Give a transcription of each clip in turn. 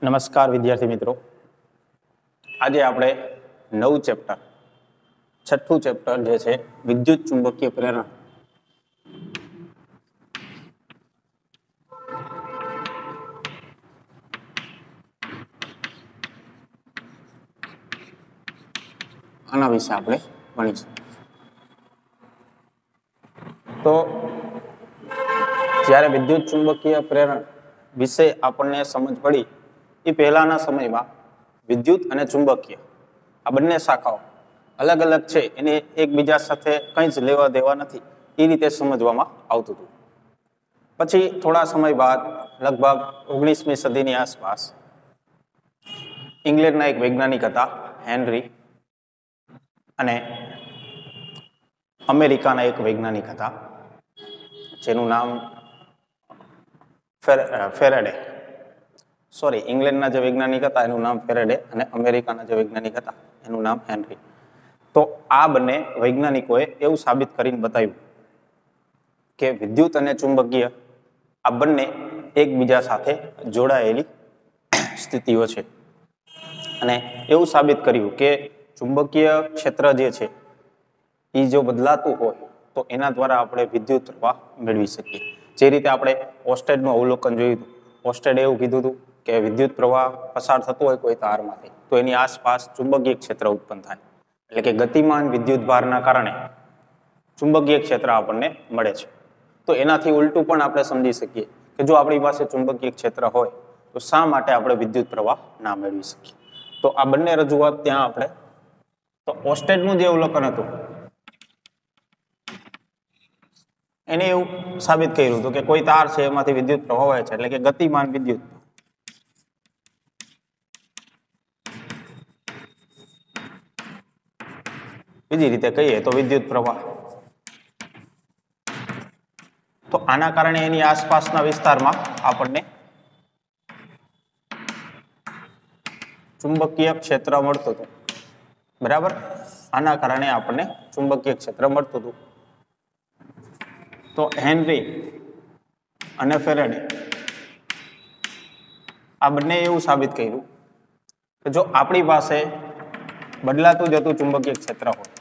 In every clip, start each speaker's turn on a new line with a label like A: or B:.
A: નમસ્કાર વિદ્યાર્થી મિત્રો, આજે આપણે નવું ચેપ્ટર છઠ્ઠું ચેપ્ટર જે છે વિદ્યુત ચુંબકીય પ્રેરણ આના વિશે આપણે ભણીશું. તો જ્યારે વિદ્યુત ચુંબકીય પ્રેરણ વિશે આપણને સમજ પડી એ પહેલાના સમયમાં વિદ્યુત અને ચુંબકીય આ બંને શાખાઓ અલગ અલગ છે, એને એકબીજા સાથે કંઈ જ લેવા દેવા નથી એ રીતે સમજવામાં આવતું હતું. પછી થોડા સમય બાદ લગભગ 19મી સદીની આસપાસ ઇંગ્લેન્ડના એક વૈજ્ઞાનિક હતા હેનરી, અને અમેરિકાના એક વૈજ્ઞાનિક હતા જેનું નામ ફેરાડે. ઇંગ્લેન્ડના જે વૈજ્ઞાનિક હતા એનું નામ ફેરાડે અને અમેરિકાના જે વૈજ્ઞાનિક હતા એનું નામ હેનરી. તો આ બંને વૈજ્ઞાનિકોએ એવું સાબિત કરીને બતાવ્યું કે વિદ્યુત અને ચુંબકીય આ બંને એકબીજા સાથે જોડાયેલી સ્થિતિઓ છે, અને એવું સાબિત કર્યું કે ચુંબકીય ક્ષેત્ર જે છે એ જો બદલાતું હોય તો એના દ્વારા આપણે વિદ્યુત પ્રવાહ મેળવી શકીએ. જે રીતે આપણે ઓસ્ટેડનું અવલોકન જોયું હતું, ઓસ્ટેડે એવું કીધું હતું કે વિદ્યુત પ્રવાહ પસાર થતો હોય કોઈ તારમાંથી તો એની આસપાસ ચુંબકીય ક્ષેત્ર ઉત્પન્ન થાય, એટલે કે ગતિમાન વિદ્યુત ભારના કારણે ચુંબકીય ક્ષેત્ર આપણને મળે છે. તો એનાથી ઉલટું પણ આપણે સમજી શકીએ કે જો આપણી પાસે ચુંબકીય ક્ષેત્ર હોય તો શા માટે આપણે વિદ્યુત પ્રવાહ ના મેળવી શકીએ. તો આ બંને રજૂઆત ત્યાં આપણે તો ઓસ્ટેડનું જે અવલોકન હતું એને એવું સાબિત કર્યું હતું કે કોઈ તાર છે એમાંથી વિદ્યુત પ્રવાહ વહે છે, એટલે કે ગતિમાન વિદ્યુત. બીજી રીતે કહીએ તો વિદ્યુત પ્રવાહ. તો આના કારણે એની આસપાસના વિસ્તારમાં આપણને ચુંબકીય ક્ષેત્ર મળતું હતું. બરાબર, આના કારણે આપણને ચુંબકીય ક્ષેત્ર મળતું હતું. તો હેનરી અને ફેરાડે આ બંને એવું સાબિત કર્યું કે જો આપણી પાસે બદલાતું જતું ચુંબકીય ક્ષેત્ર હોય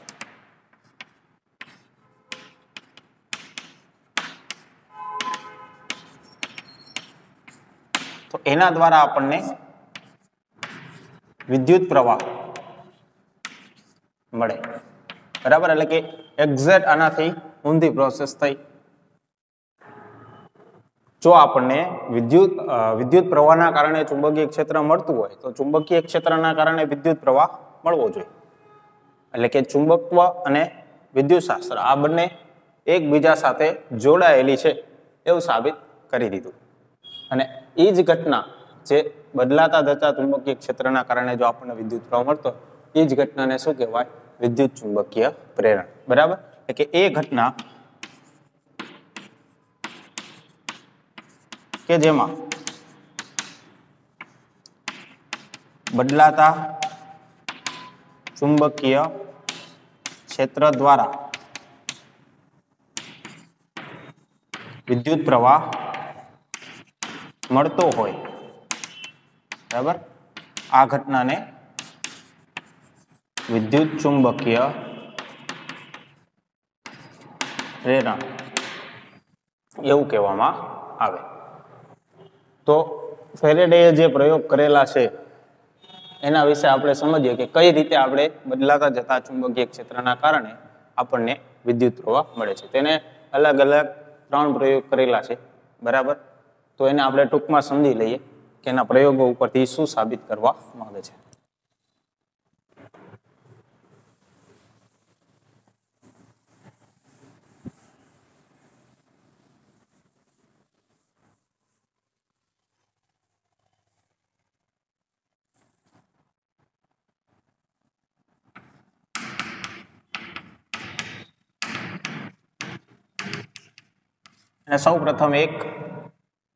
A: તો એના દ્વારા આપણને વિદ્યુત પ્રવાહ મળે. બરાબર, એટલે કે એક્ઝેક્ટ આનાથી ઊંધી પ્રોસેસ થઈ. જો આપણને વિદ્યુત પ્રવાહના કારણે ચુંબકીય ક્ષેત્ર મળતું હોય તો ચુંબકીય ક્ષેત્રના કારણે વિદ્યુત પ્રવાહ મળવો જોઈએ. એટલે કે ચુંબકત્વ અને વિદ્યુતશાસ્ત્ર આ બંને એકબીજા સાથે જોડાયેલી છે એવું સાબિત કરી દીધું. અને એ જ ઘટના જે બદલાતા જતા ચુંબકીય ક્ષેત્રના કારણે જો આપણને વિદ્યુત પ્રવાહ મળતો એ જ ઘટનાને શું કહેવાય? વિદ્યુત ચુંબકીય પ્રેરણ. બરાબર, એટલે કે એ ઘટના કે જેમાં બદલાતા ચુંબકીય ક્ષેત્ર દ્વારા વિદ્યુત પ્રવાહ મળતો હોય. બરાબર, આ ઘટનાને વિદ્યુત ચુંબકીય પ્રેરણ એવું કહેવામાં આવે. તો ફેરેડેએ જે પ્રયોગ કરેલા છે એના વિશે આપણે સમજીએ કે કઈ રીતે આપણે બદલાતા જતા ચુંબકીય ક્ષેત્રના કારણે આપણને વિદ્યુત પ્રવાહ મળે છે. તેને અલગ અલગ 3 પ્રયોગ કરેલા છે. બરાબર, તો એને આપણે ટૂંકમાં સમજી લઈએ કે એના પ્રયોગો ઉપરથી શું સાબિત કરવા માંગે છે. અને સૌ પ્રથમ એક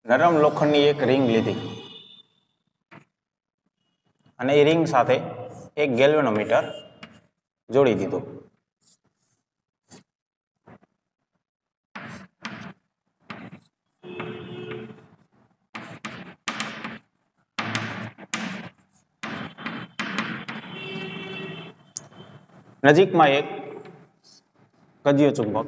A: નરમ લોખંડની એક રિંગ લીધી અને એ રિંગ સાથે એક ગેલ્વેનોમીટર જોડી દીધું. નજીકમાં એક ગજ્યો ચુંબક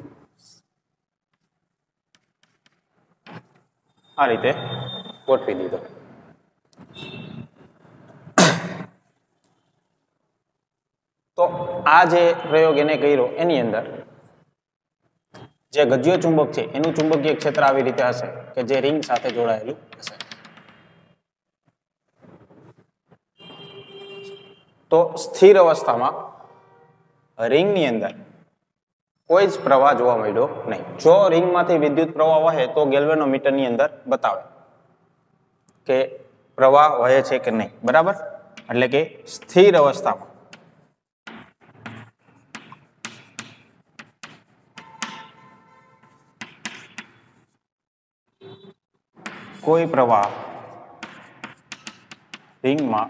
A: આ રીતે ગોઠવી દીધો. તો આ જે પ્રયોગ એને કર્યો એની અંદર જે ગજ્યો ચુંબક છે એનું ચુંબકીય ક્ષેત્ર આવી રીતે હશે કે જે રિંગ સાથે જોડાયેલું હશે. તો સ્થિર અવસ્થામાં રિંગની અંદર કોઈ જ પ્રવાહ જોવા મળ્યો નહીં. જો રિંગમાંથી વિદ્યુત પ્રવાહ વહે તો ગેલ્વેનોમીટરની અંદર બતાવે કે પ્રવાહ વહે છે કે નહીં. બરાબર, એટલે કે સ્થિર અવસ્થામાં કોઈ પ્રવાહ રિંગમાં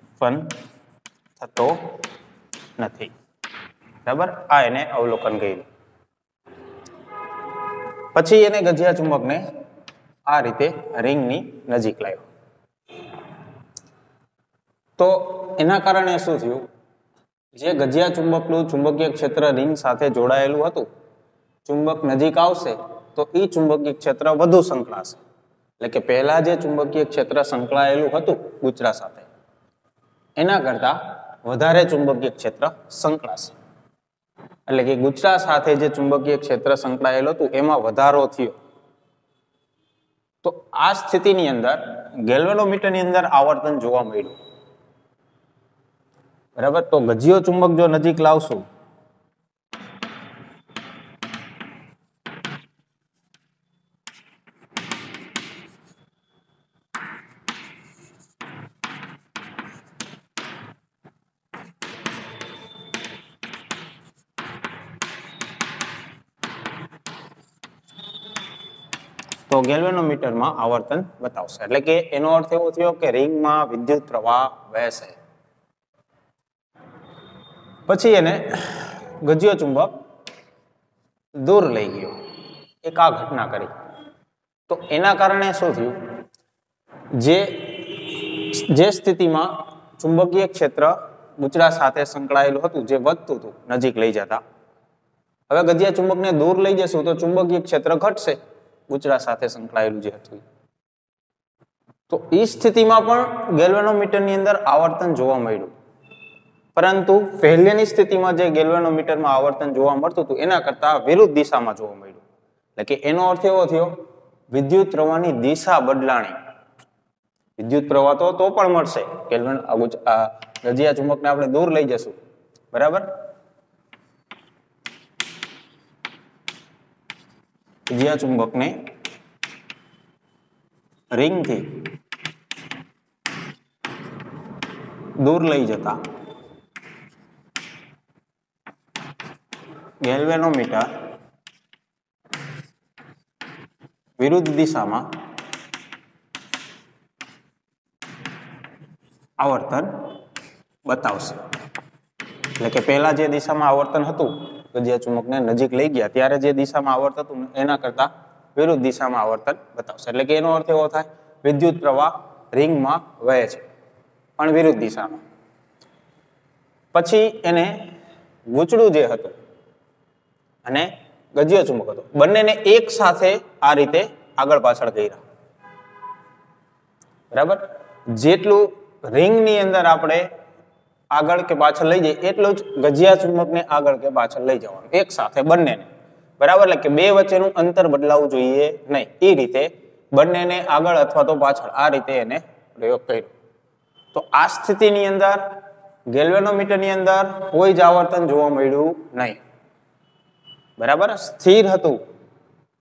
A: ઉત્પન્ન થતો નથી. બરાબર, આ એને અવલોકન કર્યું. પછી એને ગજિયા ચુંબકને આ રીતે રિંગની નજીક લાવ્યો. તો એના કારણે શું થયું, જે ગજિયા ચુંબકનું ચુંબકીય ક્ષેત્ર રિંગ સાથે જોડાયેલું હતું, ચુંબક નજીક આવશે તો એ ચુંબકીય ક્ષેત્ર વધુ સંકળાશે. એટલે કે પહેલા જે ચુંબકીય ક્ષેત્ર સંકળાયેલું હતું ગુચરા સાથે એના કરતા વધારે ચુંબકીય ક્ષેત્ર સંકળાશે. એટલે કે ગુચરા સાથે જે ચુંબકીય ક્ષેત્ર સંકળાયેલું હતું એમાં વધારો થયો. તો આ સ્થિતિની અંદર ગેલ્વેનોમીટરની અંદર આવર્તન જોવા મળ્યું. બરાબર, તો ગજિયો ચુંબક જો નજીક લાવશું તો ગેલ્વેનોમીટરમાં આવર્તન બતાવશે. એટલે કે એનો અર્થ એવો થયો કે રિંગમાં વિદ્યુત પ્રવાહ વહેશે. પછી એને ગજિયો ચુંબક દૂર લઈ ગયો, એક આ ઘટના કરી. તો એના કારણે શું થયું, જે સ્થિતિમાં ચુંબકીય ક્ષેત્ર ગુચરા સાથે સંકળાયેલું હતું, જે વધતું હતું નજીક લઈ જતા, હવે ગજિયા ચુંબકને દૂર લઈ જશું તો ચુંબકીય ક્ષેત્ર ઘટશે ગુચરા સાથે સંકળાયેલું જે હતું. તો એ સ્થિતિમાં પણ ગેલ્વેનોમીટરની અંદર આવર્તન જોવા મળ્યું. પરંતુ પહેલાની સ્થિતિમાં જે ગેલ્વેનોમીટરમાં આવર્તન જોવા મળતું હતું એના કરતા વિરુદ્ધ દિશામાં જોવા મળ્યું. એટલે કે એનો અર્થ એવો થયો વિદ્યુત પ્રવાહની દિશા બદલાણી. વિદ્યુત પ્રવાહ તો પણ મળશે, ગજિયા ચુંબકને આપણે દૂર લઈ જશું. બરાબર, ગજિયા ચુંબકને રિંગથી દૂર લઈ જતા ગેલ્વેનોમીટર વિરુદ્ધ દિશામાં આવર્તન બતાવશે. એટલે કે પહેલા જે દિશામાં આવર્તન હતું ગજિયા ચુંબકને નજીક લઈ ગયા ત્યારે જે દિશામાં આવર્તન હતું એના કરતા વિરુદ્ધ દિશામાં આવર્તન બતાવશે. એટલે કે એનો અર્થ એવો થાય વિદ્યુત પ્રવાહ રિંગમાં વહે છે પણ વિરુદ્ધ દિશામાં. પછી એને ગુચડું જે હતું અને ગજિયો ચુંબક હતો બંનેને એક સાથે આ રીતે આગળ પાછળ કર્યા. બરાબર, જેટલું રિંગની અંદર આપણે આગળ કે પાછળ લઈ જઈએ એટલું જ ગજિયા ચુંબકને આગળ કે પાછળ લઈ જવાનું, એક સાથે બંનેને. બરાબર, એટલે કે બે વચ્ચેનું અંતર બદલાવવું જોઈએ નહીં. એ રીતે બંનેને આગળ અથવા તો પાછળ આ રીતે એને પ્રયોગ કર્યો. તો આ સ્થિતિની અંદર ગેલ્વેનોમીટરની અંદર કોઈ જ આવર્તન જોવા મળ્યું નહીં. બરાબર, સ્થિર હતું.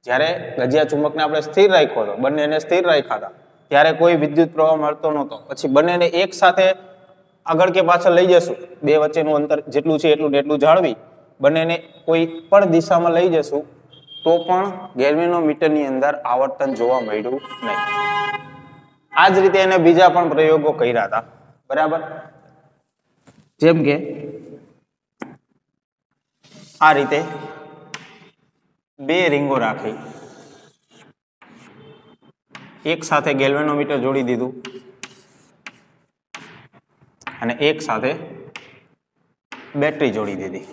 A: જ્યારે ગજિયા ચુંબકને આપણે સ્થિર રાખ્યો હતો, બંનેને સ્થિર રાખ્યા હતા ત્યારે કોઈ વિદ્યુત પ્રવાહ મળતો નહોતો. પછી બંનેને એક સાથે આગળ કે પાછળ લઈ જશું, બે વચ્ચેનું અંતર જેટલું છે એટલું જાળવી બંનેને કોઈ પણ દિશામાં લઈ જશું તો પણ ગેલ્વેનોમીટરની અંદર આવર્તન જોવા મળ્યું નહીં. આ જ રીતે એને બીજા પણ પ્રયોગો કર્યા હતા. બરાબર, જેમ કે આ રીતે બે રીંગો રાખી એક સાથે ગેલ્વેનોમીટર જોડી દીધું અને એક સાથે બેટરી જોડી દીધી.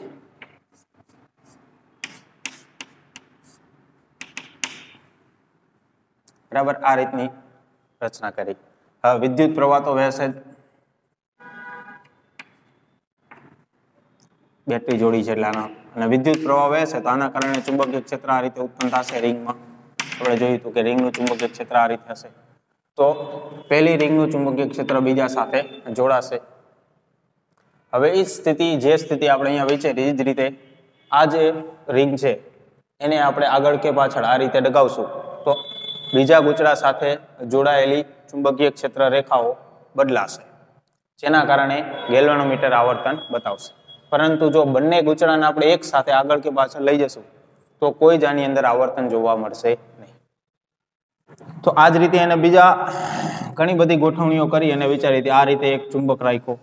A: બરાબર, આ રીતની રચના કરી. હવે વિદ્યુત પ્રવાહ તો વહેશે જ, બેટરી જોડી છે એટલે આના, અને વિદ્યુત પ્રવાહ વહેશે તો આના કારણે ચુંબકીય ક્ષેત્ર આ રીતે ઉત્પન્ન થશે રિંગમાં. આપણે જોયું હતું કે રિંગનું ચુંબકીય ક્ષેત્ર આ રીતે હશે. તો પહેલી રિંગનું ચુંબકીય ક્ષેત્ર બીજા સાથે જોડાશે. હવે એ સ્થિતિ, જે સ્થિતિ આપણે અહીંયા વિચારી એ જ રીતે આ જે રિંગ છે એને આપણે આગળ કે પાછળ આ રીતે ડગાવશું તો બીજા ગૂંચળા સાથે જોડાયેલી ચુંબકીય ક્ષેત્ર રેખાઓ બદલાશે, જેના કારણે ગેલ્વેનોમીટર આવર્તન બતાવશે. પરંતુ જો બંને ગૂંચળાને આપણે એક સાથે આગળ કે પાછળ લઈ જશું તો કોઈ જ આની અંદર આવર્તન જોવા મળશે નહીં. તો આ જ રીતે એને બીજા ઘણી બધી ગોઠવણીઓ કરી અને વિચારી હતી. આ રીતે એક ચુંબક રાખ્યો,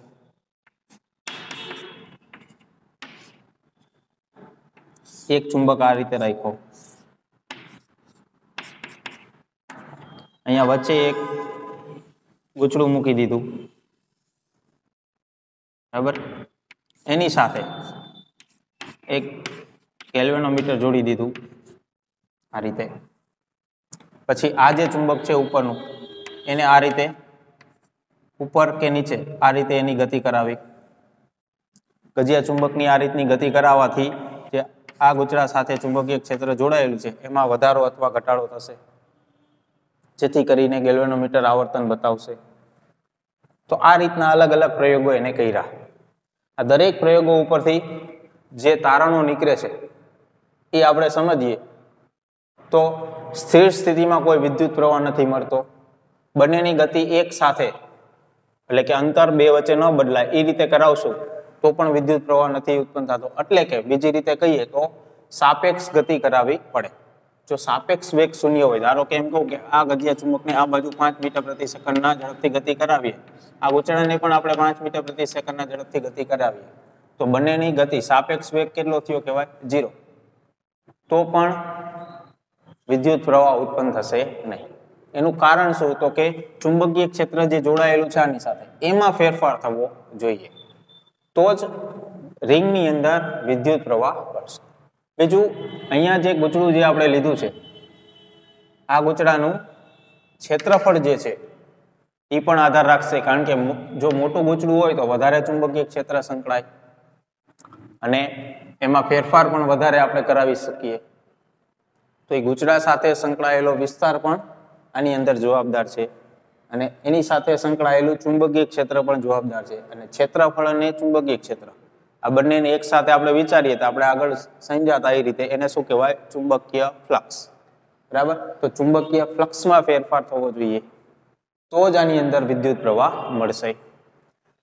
A: એક ચુંબક આ રીતે રાખ્યો, અહીંયા વચ્ચે એક ગૂંચળું મૂકી દીધું, બરાબર, એની સાથે એક ગેલ્વેનોમીટર જોડી દીધું આ રીતે. પછી આ જે ચુંબક છે ઉપરનું એને આ રીતે ઉપર કે નીચે આ રીતે એની ગતિ કરાવી. ગજિયા ચુંબકની આ રીતની ગતિ કરાવવાથી જે આ ગૂંચળા સાથે ચુંબકીય ક્ષેત્ર જોડાયેલું છે એમાં વધારો અથવા ઘટાડો થશે, જેથી કરીને ગેલ્વેનોમીટર આવર્તન બતાવશે. તો આ રીતના અલગ અલગ પ્રયોગો એને કર્યા. આ દરેક પ્રયોગો ઉપરથી જે તારણો નીકળે છે એ આપણે સમજીએ તો સ્થિર સ્થિતિમાં કોઈ વિદ્યુત પ્રવાહ નથી મળતો. બંનેની ગતિ એક સાથે, એટલે કે અંતર બે વચ્ચે ન બદલાય એ રીતે કરાવશું તો પણ વિદ્યુત પ્રવાહ નથી ઉત્પન્ન થતો. એટલે કે બીજી રીતે કહીએ તો સાપેક્ષ ગતિ કરાવવી પડે. જો સાપેક્ષ વેગ શૂન્ય હોય, ધારો કે એમ કહું કે આ ગજિયા ચુંબકને આ બાજુ 5 મીટર પ્રતિ સેકન્ડના ઝડપથી ગતિ કરાવીએ, આ ગૂંચળાને પણ આપણે 5 મીટર પ્રતિ સેકન્ડના ઝડપથી ગતિ કરાવીએ તો બંનેની ગતિ સાપેક્ષ વેગ કેટલો થયો કહેવાય? 0. તો પણ વિદ્યુત પ્રવાહ ઉત્પન્ન થશે નહીં. એનું કારણ શું? તો કે ચુંબકીય ક્ષેત્ર જે જોડાયેલું છે આની સાથે એમાં ફેરફાર થવો જોઈએ, તો જ રિંગની અંદર વિદ્યુત પ્રવાહ પડશે. બીજું, અહીંયા જે ગૂંચળું જે આપણે લીધું છે આ ગૂંચળાનું ક્ષેત્રફળ જે છે એ પણ આધાર રાખશે. કારણ કે જો મોટું ગૂંચળું હોય તો વધારે ચુંબકીય ક્ષેત્ર સંકળાય અને એમાં ફેરફાર પણ વધારે આપણે કરાવી શકીએ. તો એ ગૂંચળા સાથે સંકળાયેલો વિસ્તાર પણ આની અંદર જવાબદાર છે અને એની સાથે સંકળાયેલું ચુંબકીય ક્ષેત્ર પણ જવાબદાર છે. અને ક્ષેત્રફળ અને ચુંબકીય ક્ષેત્ર આ બંનેને એક સાથે આપણે વિચારીએ તો આપણે આગળ સમજાતા એ રીતે એને શું કહેવાય? ચુંબકીય ફ્લક્સ. બરાબર, તો ચુંબકીય ફ્લક્સમાં ફેરફાર થવો જોઈએ તો જ આની અંદર વિદ્યુત પ્રવાહ મળશે.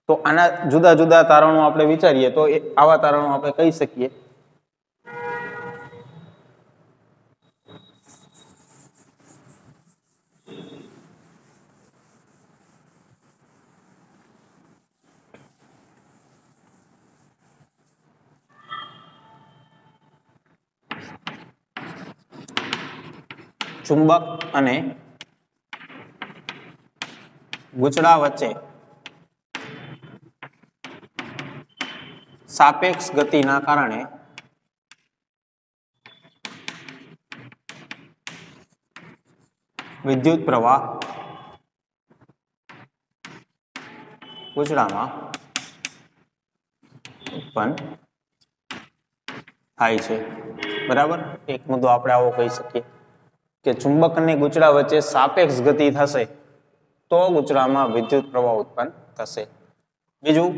A: તો આના જુદા જુદા તારણો આપણે વિચારીએ તો આવા તારણો આપણે કહી શકીએ. ચુંબક અને ગૂંચળા વચ્ચે સાપેક્ષ ગતિના કારણે વિદ્યુત પ્રવાહ ગૂંચળામાં ઉત્પન્ન થાય છે. બરાબર, એક મુદ્દો આપણે આવો કહી શકીએ કે ચુંબક અને ગૂંચળા વચ્ચે સાપેક્ષ ગતિ થશે તો ગૂંચળામાં વિદ્યુત પ્રવાહ ઉત્પન્ન થશે. બીજું,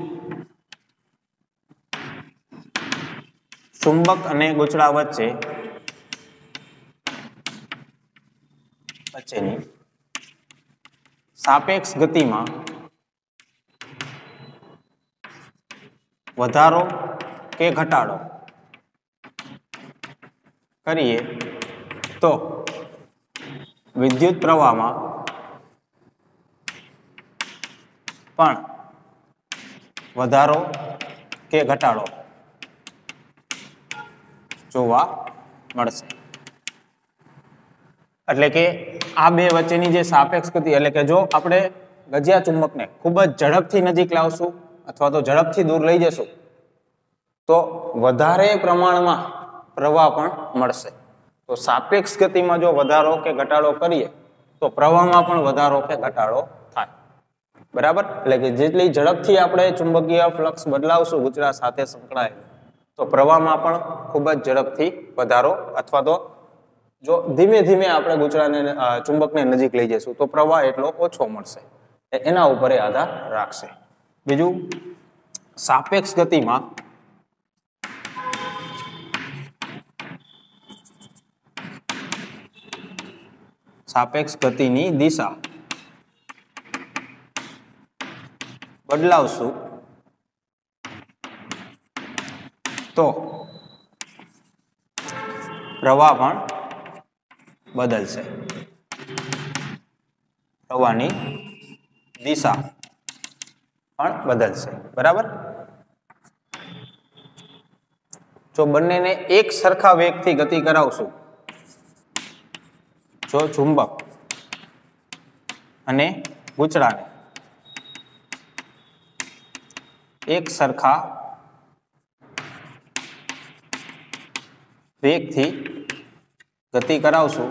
A: ચુંબક અને ગૂંચળા વચ્ચેની સાપેક્ષ ગતિમાં વધારો કે ઘટાડો કરીએ તો વિદ્યુત પ્રવાહમાં પણ વધારો કે ઘટાડો જોવા મળશે. એટલે કે આ બે વચ્ચેની જે સાપેક્ષ ગતિ, એટલે કે જો આપણે ગજિયા ચુંબકને ખૂબ જ ઝડપથી નજીક લાવશું અથવા તો ઝડપથી દૂર લઈ જશું તો વધારે પ્રમાણમાં પ્રવાહ પણ મળશે. તો સાપેક્ષ ગતિમાં જો વધારો કે ઘટાડો કરીએ તો પ્રવાહમાં પણ વધારો કે ઘટાડો થાય. બરાબર, એટલે કે જેટલી ઝડપથી આપણે ચુંબકીય ફ્લક્સ બદલાવશું ગુચરા સાથે સંકળાયેલ, તો પ્રવાહમાં પણ ખૂબ જ ઝડપથી વધારો, અથવા તો જો ધીમે ધીમે આપણે ગુચરાને ચુંબકને નજીક લઈ જઈશું તો પ્રવાહ એટલો ઓછો મળશે. એના ઉપર એ આધાર રાખશે. બીજું, સાપેક્ષ ગતિમાં સાપેક્ષ ગતિની દિશા બદલાવશું તો પ્રવાહ પણ બદલશે. પ્રવાહની દિશા પણ બદલશે. બરાબર, જો બંનેને એક સરખા વેગથી ગતિ કરાવશું, જો ચુંબક અને ગુચડાને એક સરખા વેગથી ગતિ કરાવશું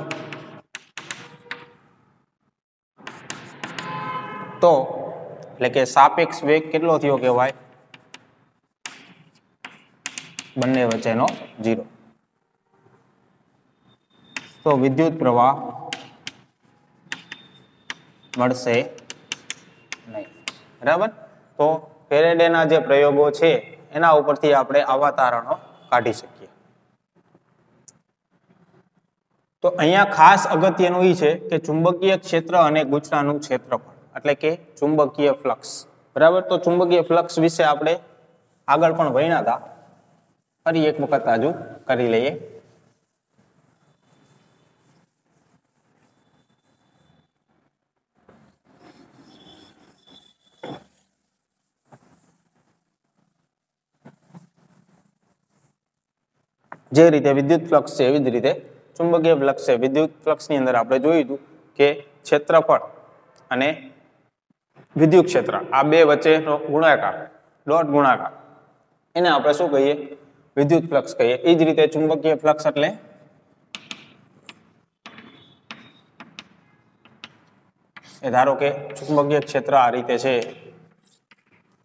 A: તો એટલે કે સાપેક્ષ વેગ કેટલો થયો કહેવાય? બંને વચ્ચેનો 0. તો વિદ્યુત પ્રવાહ મળશે નહીં. બરાબર, તો ફેરેડેના જે પ્રયોગો છે એના ઉપરથી આપણે આવા તારણો કાઢી શકીએ. તો અહીંયા ખાસ અગત્યનું એ છે કે ચુંબકીય ક્ષેત્ર અને ગુચરાનું ક્ષેત્રફળ, એટલે કે ચુંબકીય ફ્લક્સ. બરાબર, તો ચુંબકીય ફ્લક્સ વિશે આપણે આગળ પણ ભણ્યા હતા, ફરી એક વખત આજુ કરી લઈએ. જે રીતે વિદ્યુત ફ્લક્સ છે એવી જ રીતે ચુંબકીય ફ્લક્સ છે. વિદ્યુત ફ્લક્સની અંદર આપણે જોયું હતું કે ક્ષેત્રફળ અને વિદ્યુત ક્ષેત્ર આ બે વચ્ચેનો ગુણાકાર, ડોટ ગુણાકાર, એને આપણે શું કહીએ? વિદ્યુત ફ્લક્સ કહીએ. એ જ રીતે ચુંબકીય ફ્લક્સ એટલે એ ધારો કે ચુંબકીય ક્ષેત્ર આ રીતે છે,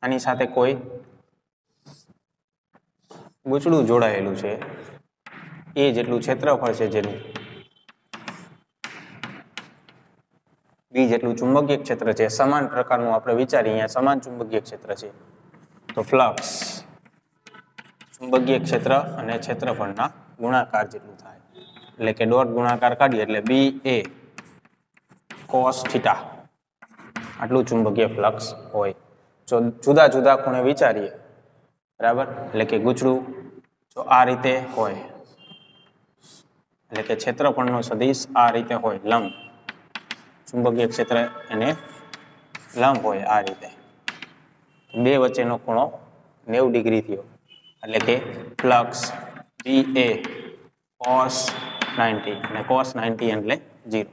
A: આની સાથે કોઈ ગુચડું જોડાયેલું છે, એ જેટલું ક્ષેત્રફળ છે જેનું, બી જેટલું ચુંબકીય ક્ષેત્ર છે, સમાન પ્રકારનું આપણે વિચારીએ અહીંયા સમાન ચુંબકીય ક્ષેત્ર છે, તો ફ્લક્સ ચુંબકીય ક્ષેત્ર અને ક્ષેત્રફળના ગુણાકાર જેટલું થાય. એટલે કે ડોટ ગુણાકાર કાઢીએ એટલે બી એ કોસ થીટા આટલું ચુંબકીય ફ્લક્સ હોય. જો જુદા જુદા ખૂણે વિચારીએ, બરાબર, એટલે કે ગુચડું જો આ રીતે હોય, એટલે કે ક્ષેત્રફળનો સદિશ આ રીતે હોય, લંબ, ચુંબકીય ક્ષેત્ર એને લંબ હોય આ રીતે, બે વચ્ચેનો ખૂણો 90 ડિગ્રી થયો, એટલે કે ફ્લક્સ બી એ cos 90 અને cos 90 એટલે 0.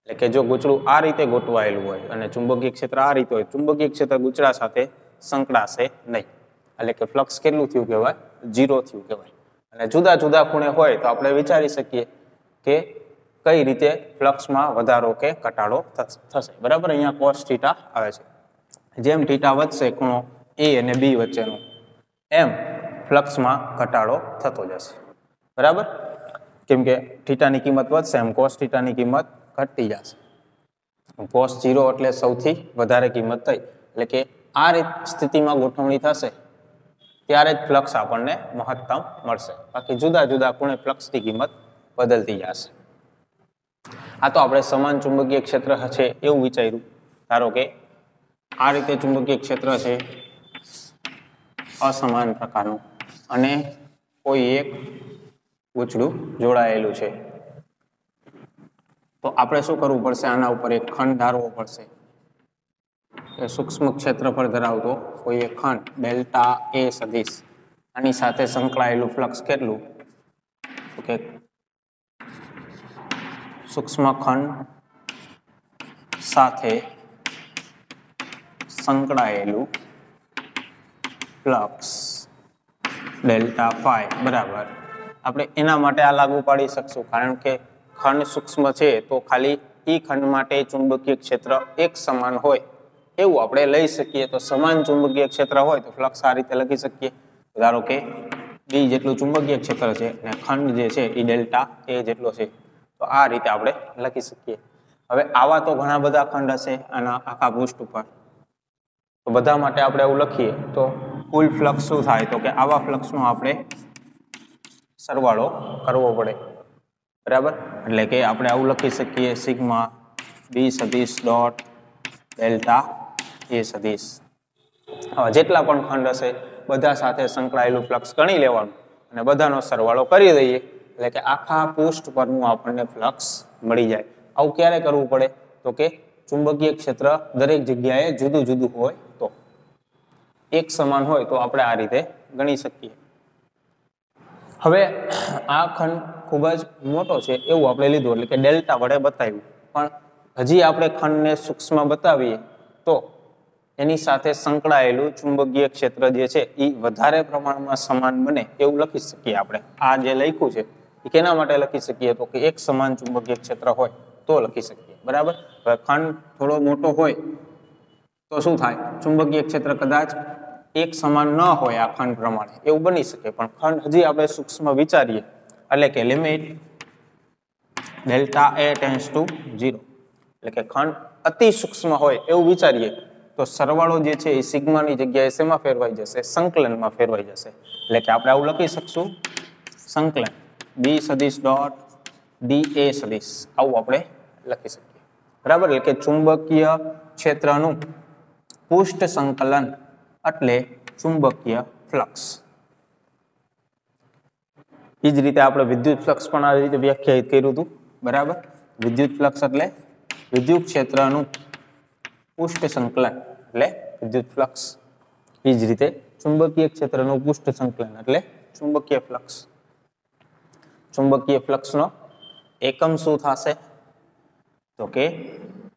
A: એટલે કે જો ગુચડું આ રીતે ગોઠવાયેલું હોય અને ચુંબકીય ક્ષેત્ર આ રીતે હોય, ચુંબકીય ક્ષેત્ર ગુચડા સાથે સંકળાશે નહીં, એટલે કે ફ્લક્સ કેટલું થયું કહેવાય? 0 થયું કહેવાય. અને જુદા જુદા ખૂણે હોય તો આપણે વિચારી શકીએ કે કઈ રીતે ફ્લક્સમાં વધારો કે ઘટાડો થશે. બરાબર, અહીંયા cos થીટા આવે છે. જેમ થીટા વધશે ખૂણો એ અને બી વચ્ચેનો, એમ ફ્લક્સમાં ઘટાડો થતો જશે. બરાબર, કેમ કે થીટાની કિંમત વધશે એમ cos થીટાની કિંમત ઘટતી જશે. cos 0 એટલે સૌથી વધારે કિંમત થઈ, એટલે કે આ રીત સ્થિતિમાં ગોઠવણી થશે ત્યારે જ ફ્લક્સ આપણને મહત્તમ મળશે. બાકી જુદા જુદા ખૂણે ફ્લક્સની કિંમત બદલતી જશે. આ તો આપણે સમાન ચુંબકીય ક્ષેત્ર છે એવું વિચાર્યું. ધારો કે આ રીતે ચુંબકીય ક્ષેત્ર છે અસમાન પ્રકારનું અને કોઈ એક ગુચડું જોડાયેલું છે, તો આપણે શું કરવું પડશે? આના ઉપર એક ખંડ ધારવો પડશે. સૂક્ષ્મ ક્ષેત્રફળ ધરાવતો કોઈ એક ખંડ ડેલ્ટા એ સદિશ, આની સાથે સંકળાયેલું ફ્લક્સ કેટલું? તો કે સૂક્ષ્મ ખંડ સાથે સંકળાયેલું ફ્લક્સ ડેલ્ટા ફાઈ બરાબર આપણે એના માટે આ લાગુ પાડી શકશું, કારણ કે ખંડ સૂક્ષ્મ છે તો ખાલી ઈ ખંડ માટે ચુંબકીય ક્ષેત્ર એક સમાન હોય એવું આપણે લઈ શકીએ. તો સમાન ચુંબકીય ક્ષેત્ર હોય તો ફ્લક્સ આ રીતે લખી શકીએ. ધારો કે બી જેટલું ચુંબકીય ક્ષેત્ર છે અને ખંડ જે છે એ ડેલ્ટા એ જેટલો છે, તો આ રીતે આપણે લખી શકીએ. હવે આવા તો ઘણા બધા ખંડ હશે આના આખા પૃષ્ઠ ઉપર, તો બધા માટે આપણે એવું લખીએ તો કુલ ફ્લક્સ શું થાય, તો કે આવા ફ્લક્સનો આપણે સરવાળો કરવો પડે બરાબર. એટલે કે આપણે આવું લખી શકીએ સિગ્મા બી સદિશ ડોટ ડેલ્ટા એ સદિશ. હવે જેટલા પણ ખંડ હશે બધા સાથે સંકળાયેલું ફ્લક્સ ગણી લેવાનું અને બધાનો સરવાળો કરી દઈએ એટલે કે આખા પૃષ્ઠ પરનું આપણને ફ્લક્સ મળી જાય. આવું ક્યારે કરવું પડે, તો કે ચુંબકીય ક્ષેત્ર દરેક જગ્યાએ જુદું જુદું હોય, તો એક સમાન હોય તો આપણે આ રીતે ગણી શકીએ. હવે આ ખંડ ખૂબ જ મોટો છે એવું આપણે લીધું એટલે કે ડેલ્ટા વડે બતાવ્યું, પણ હજી આપણે ખંડને સૂક્ષ્મ બતાવીએ તો એની સાથે સંકળાયેલું ચુંબકીય ક્ષેત્ર જે છે એ વધારે પ્રમાણમાં સમાન બને એવું લખી શકીએ. આપણે આ જે લખ્યું છે એ કેના માટે લખી શકીએ, તો કે એક સમાન ચુંબકીય ક્ષેત્ર હોય તો લખી શકીએ બરાબર. હવે ખંડ થોડો મોટો હોય તો શું થાય, ચુંબકીય ક્ષેત્ર કદાચ એક સમાન ન હોય આ ખંડ પ્રમાણે એવું બની શકે, પણ ખંડ હજી આપણે સૂક્ષ્મ વિચારીએ એટલે કે limit delta A tends to 0 એટલે કે ખંડ અતિ સૂક્ષ્મ હોય એવું વિચારીએ તો સરવાળો જે છે એ સિગ્માની જગ્યાએ શેમાં ફેરવાઈ જશે, સંકલનમાં ફેરવાઈ જશે. એટલે કે આપણે આવું લખી શકશું સંકલન બી સદિશ ડોટ ડી એ સદિશ, આવું આપણે લખી શકીએ બરાબર. એટલે કે ચુંબકીય ક્ષેત્રનું પૃષ્ઠ સંકલન એટલે ચુંબકીય ફ્લક્સ. એ જ રીતે આપણે વિદ્યુત ફ્લક્સ પણ આ રીતે વ્યાખ્યાયિત કર્યું હતું બરાબર. વિદ્યુત ફ્લક્સ એટલે વિદ્યુત ક્ષેત્રનું પૃષ્ઠ સંકલન એટલે વિદ્યુત ફ્લક્સ. એ જ રીતે ચુંબકીય ક્ષેત્રનું પૃષ્ઠ સંકલન એટલે ચુંબકીય ફ્લક્સ. ચુંબકીય ફ્લક્સનો એકમ શું થશે, તો કે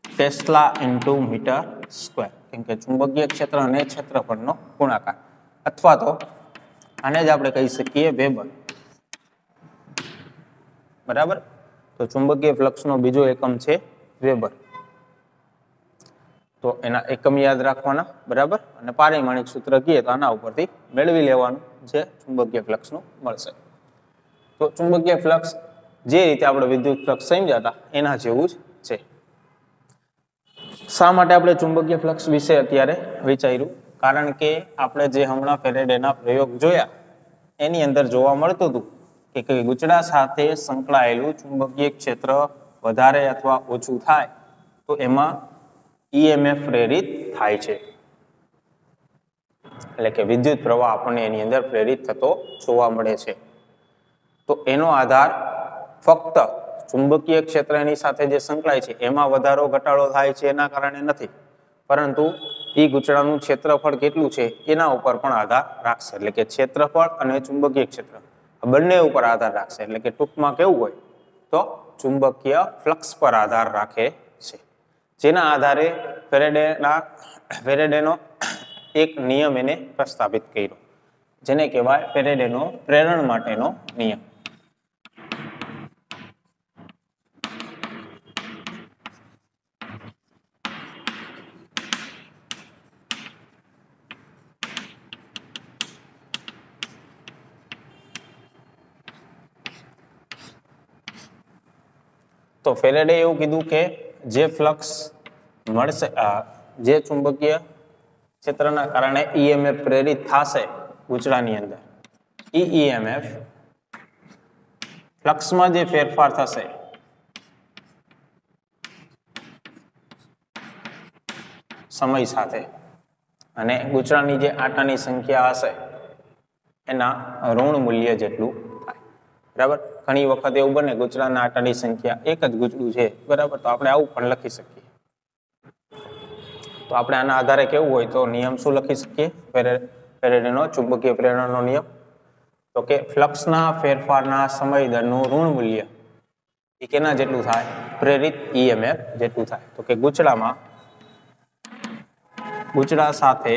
A: ટેસ્લા ઇન્ટુ મીટર સ્ક્વેર, કેમ કે ચુંબકીય ક્ષેત્ર અને ક્ષેત્રફળનો ગુણાકાર, અથવા તો આને જ આપણે કહી શકીએ વેબર બરાબર. તો ચુંબકીય ફ્લક્સનો બીજો એકમ છે વેબર. તો એના એકમ યાદ રાખવાના બરાબર, અને પારિમાણિક સૂત્ર કહીએ તો આના ઉપરથી મેળવી લેવાનું જે ચુંબકીય ફ્લક્સનું મળશે. તો ચુંબકીય ફ્લક્સ જે રીતે આપણે વિદ્યુત ફ્લક્સ સમજ્યા હતા એના જેવું જ છે. શા માટે આપણે ચુંબકીય ફ્લક્સ વિશે અત્યારે વિચાર્યું, કારણ કે આપણે જે હમણાં ફેરેડેના પ્રયોગ જોયા એની અંદર જોવા મળતું હતું કે ગુચડા સાથે સંકળાયેલું ચુંબકીય ક્ષેત્ર વધારે અથવા ઓછું થાય તો એમાં ઈએમએફ પ્રેરિત થાય છે. એટલે કે વિદ્યુત પ્રવાહ આપણને એની અંદર પ્રેરિત થતો જોવા મળે છે. તો એનો આધાર ફક્ત ચુંબકીય ક્ષેત્ર એની સાથે જે સંકળાય છે એમાં વધારો ઘટાડો થાય છે એના કારણે નથી, પરંતુ એ ગુચડાનું ક્ષેત્રફળ કેટલું છે એના ઉપર પણ આધાર રાખશે. એટલે કે ક્ષેત્રફળ અને ચુંબકીય ક્ષેત્ર બંને ઉપર આધાર રાખશે. એટલે કે ટૂંકમાં કેવું હોય તો ચુંબકીય ફ્લક્સ પર આધાર રાખે છે, જેના આધારે ફેરેડેનો એક નિયમ એને પ્રસ્થાપિત કર્યો, જેને કહેવાય ફેરેડેનો પ્રેરણ માટેનો નિયમ. તો ફેરેડે એવું કીધું કે જે ફ્લક્સ મળશે, જે ચુંબકીય ક્ષેત્રના કારણે ઈએમએફ પ્રેરિત થશે ગુચડાની અંદર, ઈએમએફ ફ્લક્સમાં જે ફેરફાર થશે સમય સાથે અને ગુચડાની જે આટાની સંખ્યા હશે એના ઋણ મૂલ્ય જેટલું થાય બરાબર. ઘણી વખત એવું બને ગુચડાના આટાની સંખ્યા એક જ ગુચડું છે બરાબર, તો આપણે આવું પણ લખી શકીએ. તો આપણે આના આધારે કેવું હોય તો નિયમ શું લખી શકીએ, ફેરેડેનો ચુંબકીય પ્રેરણાનો નિયમ, તો કે ફ્લક્સના ફેરફારના સમય દરનું ઋણ મૂલ્ય એ કેના જેટલું થાય, પ્રેરિત ઈએમએફ જેટલું થાય. તો કે ગુચડા સાથે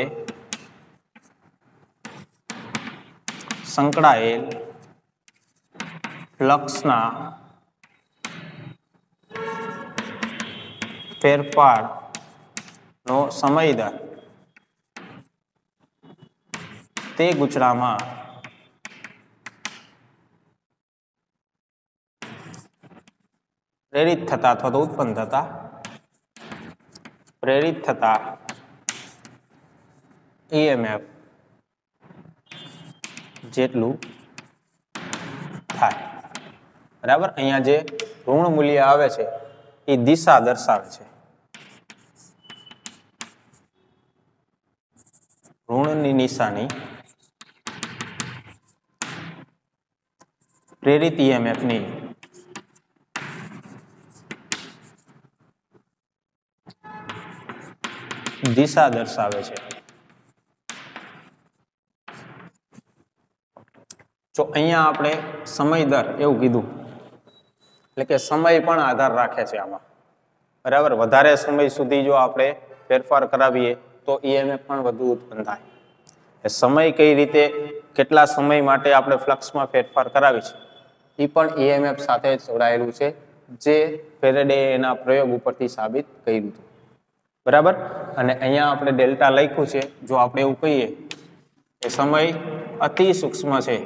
A: સંકળાયેલ ફ્લક્સના ફેરફારનો સમય દર તે ગુચડામાં પ્રેરિત થતા અથવા તો ઉત્પન્ન થતા પ્રેરિત થતા EMF જેટલું થાય. બરાબર. અહીંયા જે ઋણ મૂલ્ય આવે છે એ દિશા દર્શાવે છે. ઋણની નિશાની પ્રેરિત EMF ની દિશા દર્શાવે છે. જો અહીંયા આપણે સમય દર એવું કીધું, એટલે કે સમય પણ આધાર રાખે છે આમાં. બરાબર. વધારે સમય સુધી જો આપણે ફેરફાર કરાવીએ તો EMF પણ વધુ ઉત્પન્ન થાય. સમય કઈ રીતે, કેટલા સમય માટે આપણે ફ્લક્સમાં ફેરફાર કરાવી છે એ પણ EMF સાથે જોડાયેલું છે, જે ફેરેડે એના પ્રયોગ ઉપરથી સાબિત કર્યું હતું. બરાબર. અને અહીંયા આપણે ડેલ્ટા લખ્યું છે. જો આપણે એવું કહીએ કે સમય અતિ સૂક્ષ્મ છે,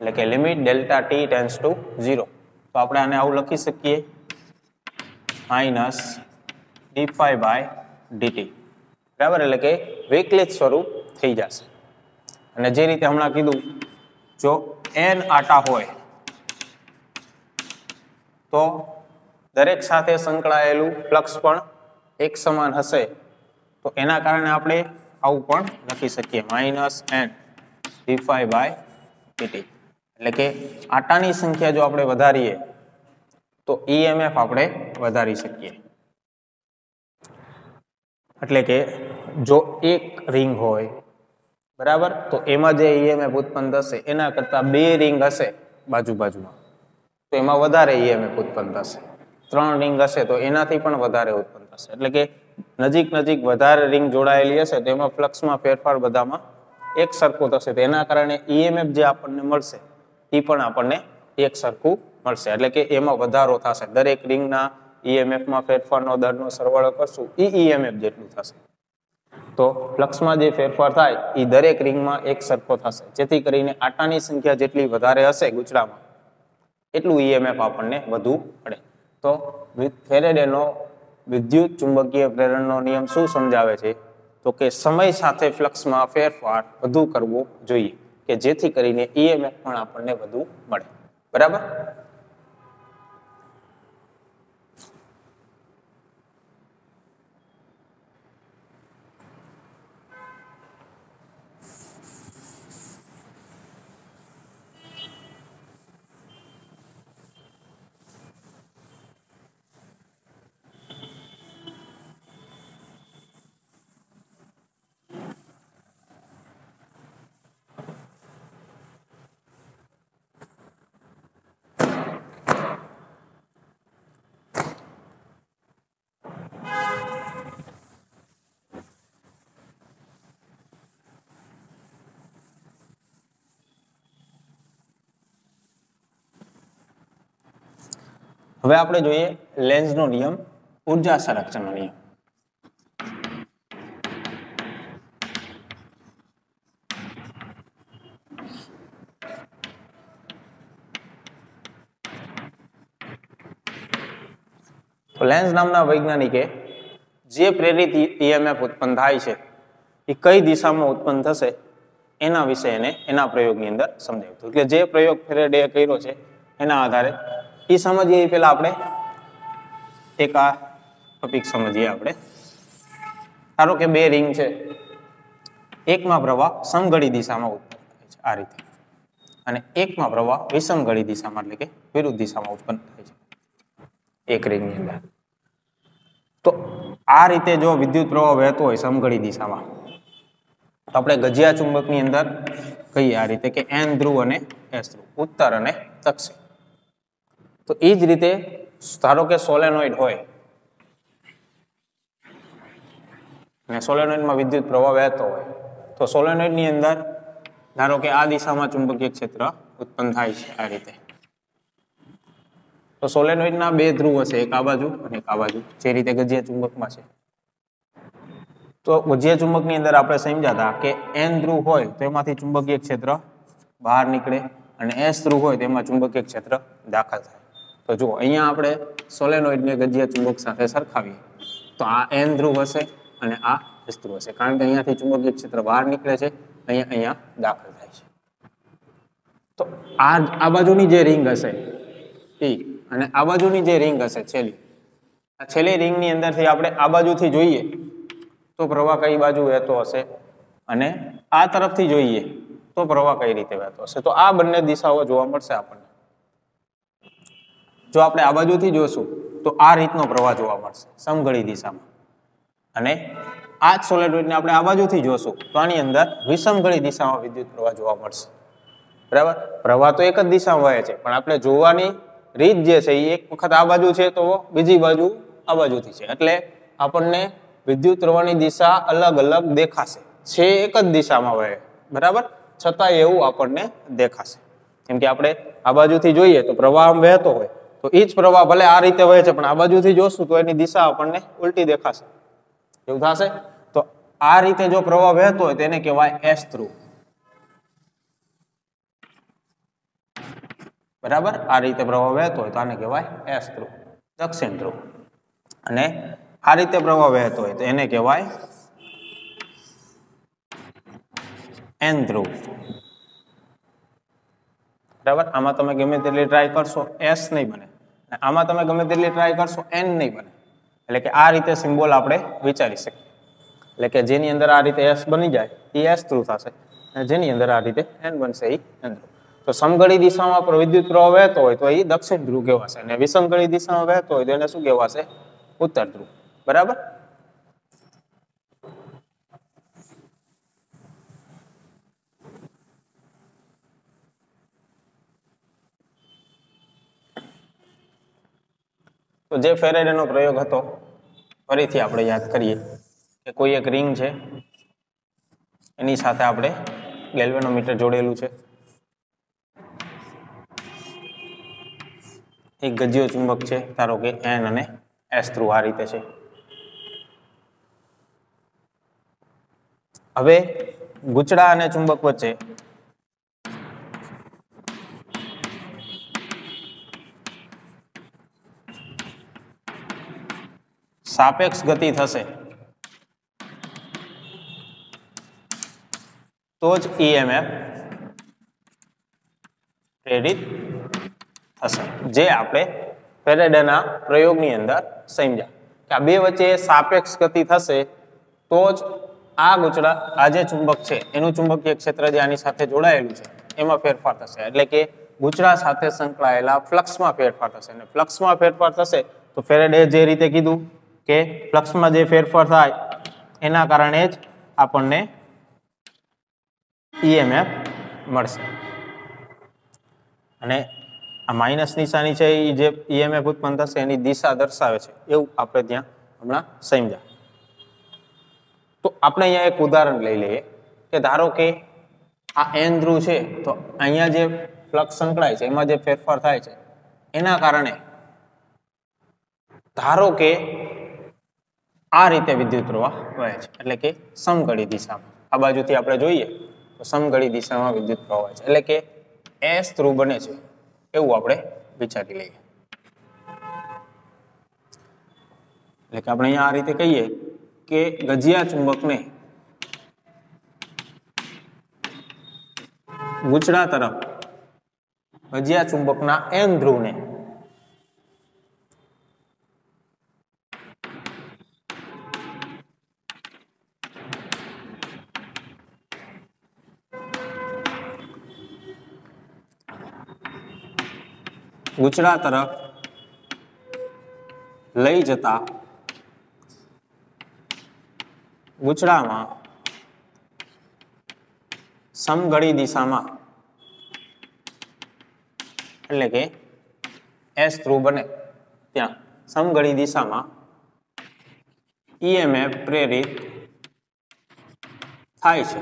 A: એટલે કે limit delta T tends to 0, તો આપણે આને આવું લખી શકીએ -dφ/dt. બરાબર. એટલે કે વિકલિત સ્વરૂપ થઈ જશે. અને જે રીતે હમણાં કીધું, જો n આટા હોય તો દરેક સાથે સંકળાયેલું ફ્લક્સ પણ એક સમાન હશે, તો એના કારણે આપણે આવું પણ લખી શકીએ -n/dφ/dt. એટલે કે આટાની સંખ્યા જો આપણે વધારીએ તો EMF આપણે વધારી શકીએ. એટલે કે જો એક રિંગ હોય, બરાબર, તો એમાં જે EMF ઉત્પન્ન થશે એના કરતા 2 રિંગ હશે બાજુમાં, તો એમાં વધારે EMF ઉત્પન્ન થશે. 3 રિંગ હશે તો એનાથી પણ વધારે ઉત્પન્ન થશે. એટલે કે નજીક વધારે રિંગ જોડાયેલી હશે તો એમાં ફ્લક્સમાં ફેરફાર બધામાં એક સરખો થશે. તો એના કારણે EMF જે આપણને મળશે એ પણ આપણને એક સરખું મળશે. એટલે કે એમાં વધારો થશે. દરેક રિંગના EMFમાં ફેરફારનો દરનો સરવાળો કરશું એ EMF જેટલું થશે. તો ફ્લક્સમાં જે ફેરફાર થાય એ દરેક રિંગમાં એક સરખો થશે, જેથી કરીને આટાની સંખ્યા જેટલી વધારે હશે ગુચડામાં એટલું EMF આપણને વધુ મળે. તો ફેરેડેનો વિદ્યુત ચુંબકીય પ્રેરણનો નિયમ શું સમજાવે છે? તો કે સમય સાથે ફ્લક્સમાં ફેરફાર વધુ કરવો જોઈએ, કે જેથી કરીને EMF પણ આપણને વધુ મળે. બરાબર. હવે આપણે જોઈએ લેન્ઝનો નિયમ, ઉર્જા સંરક્ષણનો નિયમ. તો લેન્ઝ નામના વૈજ્ઞાનિકે જે પ્રેરિત EMF ઉત્પન્ન થાય છે એ કઈ દિશામાં ઉત્પન્ન થશે એના વિશે એના પ્રયોગની અંદર સમજાવ્યું. એટલે જે પ્રયોગ ફેરેડે કર્યો છે એના આધારે એ સમજીએ એ પહેલા આપણે એક આ ટોપિક સમજીએ. આપણે ધારો કે 2 રિંગ છે, એકમાં પ્રવાહ સમઘડી દિશામાં ઉત્પન્ન થાય છે આ રીતે, અને એકમાં પ્રવાહ વિષમઘડી દિશામાં એટલે કે વિરુદ્ધ દિશામાં ઉત્પન્ન થાય છે એક રિંગની અંદર. તો આ રીતે જો વિદ્યુત પ્રવાહ વહેતો હોય સમઘડી દિશામાં, તો આપણે ગજિયા ચુંબકની અંદર કહીએ આ રીતે કે N ધ્રુવ અને S ધ્રુવ, ઉત્તર અને દક્ષિણ. તો એ જ રીતે ધારો કે સોલેનોઇડ હોય અને સોલેનોઇડમાં વિદ્યુત પ્રવાહ વહેતો હોય, તો સોલેનોઇડની અંદર ધારો કે આ દિશામાં ચુંબકીય ક્ષેત્ર ઉત્પન્ન થાય છે આ રીતે. તો સોલેનોઇડના બે ધ્રુવ હશે, એક આ બાજુ અને એક આ બાજુ, જે રીતે ગજિયા ચુંબકમાં છે. તો ગજિયા ચુંબકની અંદર આપણે સમજ્યા હતા કે N ધ્રુવ હોય તો એમાંથી ચુંબકીય ક્ષેત્ર બહાર નીકળે અને S ધ્રુવ હોય તેમાં ચુંબકીય ક્ષેત્ર દાખલ થાય. તો જુઓ અહીંયા આપણે સોલેનોઇડને ગજિયા ચુંબક સાથે સરખાવીએ તો આ N ધ્રુવ હશે અને આ S ધ્રુવ હશે, કારણ કે અહીંયાથી ચુંબકીય ક્ષેત્ર બહાર નીકળે છે, અહીંયા દાખલ થાય છે. તો આ બાજુની જે રિંગ હશે એ અને આ બાજુની જે રિંગ હશે આ છેલ્લી રિંગની અંદરથી આપણે આ બાજુથી જોઈએ તો પ્રવાહ કઈ બાજુ વહેતો હશે અને આ તરફથી જોઈએ તો પ્રવાહ કઈ રીતે વહેતો હશે. તો આ બંને દિશાઓ જોવા મળશે આપણને. જો આપણે આ બાજુથી જોશું તો આ રીતનો પ્રવાહ જોવા મળશે સમઘળી દિશામાં, અને આ જ સોલેનોઇડને આપણે આ બાજુથી જોશું તો આની અંદર વિષમઘળી દિશામાં વિદ્યુત પ્રવાહ જોવા મળશે. બરાબર, પ્રવાહ તો એક જ દિશામાં વહે છે, પણ આપણે જોવાની રીત જે છે એ એક વખત આ બાજુ છે તો બીજી બાજુ આ બાજુથી છે, એટલે આપણને વિદ્યુત પ્રવાહની દિશા અલગ અલગ દેખાશે, છે એક જ દિશામાં વહે, બરાબર, છતાં એવું આપણને દેખાશે. કેમ કે આપણે આ બાજુથી જોઈએ તો પ્રવાહ આમ વહેતો હોય તો એ જ પ્રવાહ ભલે આ રીતે વહે છે પણ આ બાજુથી જોશું તો એની દિશા આપણને ઉલટી દેખાશે, એવું થશે. તો આ રીતે જો પ્રવાહ વહેતો હોય તેને કહેવાય S ધ્રુવ. બરાબર, આ રીતે પ્રવાહ વહેતો હોય તો આને કહેવાય S ધ્રુવ, દક્ષિણ ધ્રુવ. અને આ રીતે પ્રવાહ વહેતો હોય તો એને કહેવાય N ધ્રુવ. બરાબર, આમાં તમે ગમે તેટલી ટ્રાય કરશો S નહીં બને, આમાં તમે ગમે તેટલી ટ્રાય કરશો N નહીં બને. એટલે કે આ રીતે સિમ્બોલ આપણે વિચારી શકીએ, એટલે કે જેની અંદર આ રીતે S બની જાય એ S ધ્રુવ થશે અને જેની અંદર આ રીતે N બનશે એ N ધ્રુવ. તો સમઘળી દિશામાં વિદ્યુત પ્રવાહ વહેતો હોય તો એ દક્ષિણ ધ્રુવ કહેવાશે અને વિષમઘળી દિશામાં વહેતો હોય તો એને શું કહેવાશે? ઉત્તર ધ્રુવ. બરાબર. તો જે ફેરેડેનો પ્રયોગ હતો ફરીથી આપણે યાદ કરીએ કે કોઈ એક રિંગ છે, એની સાથે આપણે ગેલ્વેનોમીટર જોડેલું છે, એક ગજિયો ચુંબક છે, ધારો કે N અને S ધ્રુવ આ રીતે છે. હવે ગૂંચળા અને ચુંબક વચ્ચે સાપેક્ષ ગતિ થશે તો જ EMF પ્રેરિત થશે, જે આપણે ફેરેડેના પ્રયોગની અંદર સમજ્યા કે આ બે વચ્ચે સાપેક્ષ ગતિ થશે તો જ આ ગૂંચળા, આ જે ચુંબક છે એનું ચુંબકીય ક્ષેત્ર જે આની સાથે જોડાયેલું છે એમાં ફેરફાર થશે, એટલે કે ગૂંચળા સાથે સંકળાયેલા ફ્લક્સમાં ફેરફાર થશે. અને ફ્લક્સમાં ફેરફાર થશે તો ફેરેડે જે રીતે કીધું કે ફ્લક્સમાં જે ફેરફાર થાય એના કારણે જ આપણને EMF મળશે. અને આ માઇનસ નિશાની છે એ જે EMF ઉત્પન્ન થશે એની દિશા દર્શાવે છે, એવું આપણે ત્યાં હમણાં સમજ્યા. તો આપણે અહીંયા એક ઉદાહરણ લઈ લઈએ કે ધારો કે આ N ધ્રુવ છે તો અહીંયા જે ફ્લક્સ સંકળાય છે એમાં જે ફેરફાર થાય છે એના કારણે ધારો કે આ રીતે વિદ્યુત પ્રવાહ વહે છે, એટલે કે સમઘળી દિશામાં. આ બાજુથી આપણે જોઈએ તો સમઘળી દિશામાં વિદ્યુત પ્રવાહ વહે છે, એટલે કે S ધ્રુવ બને છે એવું આપણે વિચારી લઈએ. એટલે કે આપણે અહીંયા આ રીતે કહીએ કે ગજિયા ચુંબકને ગૂંચળા તરફ ગજિયા ચુંબકના N ધ્રુવને ગૂંચળા તરફ લઈ જતા ગૂંચળામાં સમઘળી દિશામાં, એટલે કે S ધ્રુવ બને ત્યાં સમઘળી દિશામાં EMF પ્રેરિત થાય છે.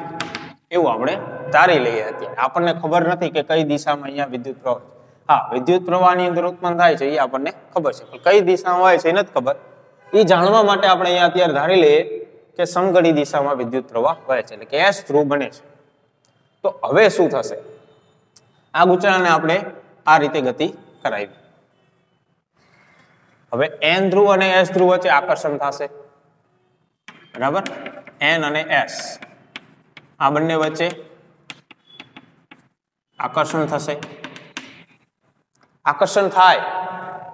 A: એવું આપણે ધારી લઈએ. અત્યારે આપણને ખબર નથી કે કઈ દિશામાં અહીંયા વિદ્યુત પ્રવાહ, હા વિદ્યુત પ્રવાહની અંદર ઉત્પન્ન થાય છે એ આપણને ખબર છે, પણ કઈ દિશામાં હોય છે એ નથી ખબર. એ જાણવા માટે આપણે અહીંયા અત્યારે ધારી લઈએ કે સમઘડી દિશામાં વિદ્યુત પ્રવાહ વહે છે, એટલે કે એસ ધ્રુવ બને છે. તો હવે શું થશે, આ ગૂંચળાને આપણે આ રીતે ગતિ કરાવી. હવે એન ધ્રુવ અને એસ ધ્રુવ વચ્ચે આકર્ષણ થશે, બરાબર, એન અને એસ આ બંને વચ્ચે આકર્ષણ થશે. આકર્ષણ થાય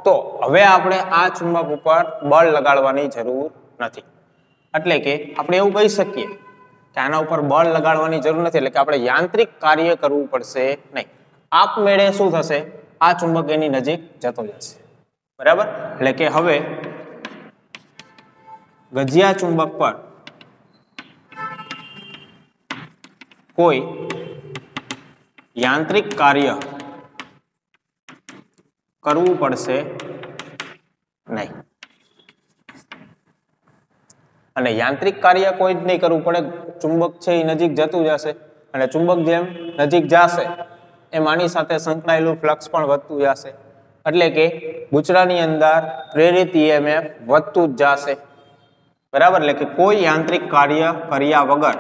A: તો હવે આપણે આ ચુંબક ઉપર બળ લગાડવાની જરૂર નથી. એટલે કે આપણે એવું કહી શકીએ કે આના ઉપર બળ લગાડવાની જરૂર નથી, એટલે કે આપણે યાંત્રિક કાર્ય કરવું પડશે નહીં. આપમેળે શું થશે, આ ચુંબક એની નજીક જતો જશે, બરાબર. એટલે કે હવે ગજિયા ચુંબક પર કોઈ યાંત્રિક કાર્ય કરવું પડશે નહીં. અને યાંત્રિક કાર્ય કોઈ જ નહીં કરવું પડે, ચુંબક છે એ નજીક જતું જશે, અને ચુંબક જેમ નજીક જશે એમ આની સાથે સંકળાયેલું ફ્લક્સ પણ વધતું જશે. એટલે કે ગૂંચળાની અંદર પ્રેરિત ઈએમએફ વધતું જ જશે, બરાબર. એટલે કે કોઈ યાંત્રિક કાર્ય કર્યા વગર